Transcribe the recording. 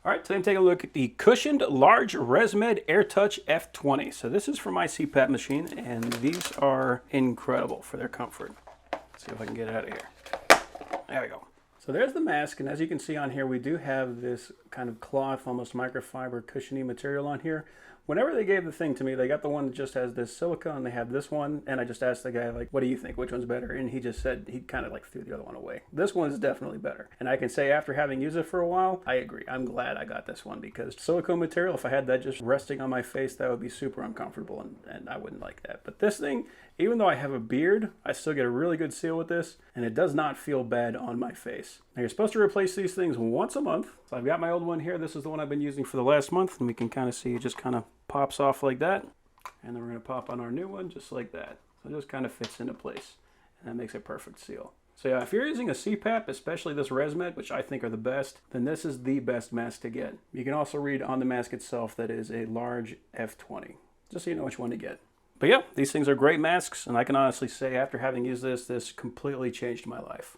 All right, today I'm taking a look at the cushioned large Resmed AirTouch F20. So this is for my CPAP machine, and these are incredible for their comfort. Let's see if I can get it out of here. There we go. So there's the mask, and as you can see on here, we do have this kind of cloth, almost microfiber, cushiony material on here. Whenever they gave the thing to me, they got the one that just has this silicone, and they have this one, and I just asked the guy, like, what do you think? Which one's better? And he just said, he kind of like threw the other one away. This one is definitely better. And I can say after having used it for a while, I agree. I'm glad I got this one because silicone material, if I had that just resting on my face, that would be super uncomfortable, and I wouldn't like that. But this thing, even though I have a beard, I still get a really good seal with this, and it does not feel bad on my face. Now, you're supposed to replace these things once a month. So I've got my old one here. This is the one I've been using for the last month, and we can kind of see it just kind of pops off like that. And then we're going to pop on our new one just like that. So it just kind of fits into place, and that makes a perfect seal. So yeah, if you're using a CPAP, especially this Resmed, which I think are the best, then this is the best mask to get. You can also read on the mask itself that is a large F20, just so you know which one to get. But yeah, these things are great masks, and I can honestly say after having used this, this completely changed my life.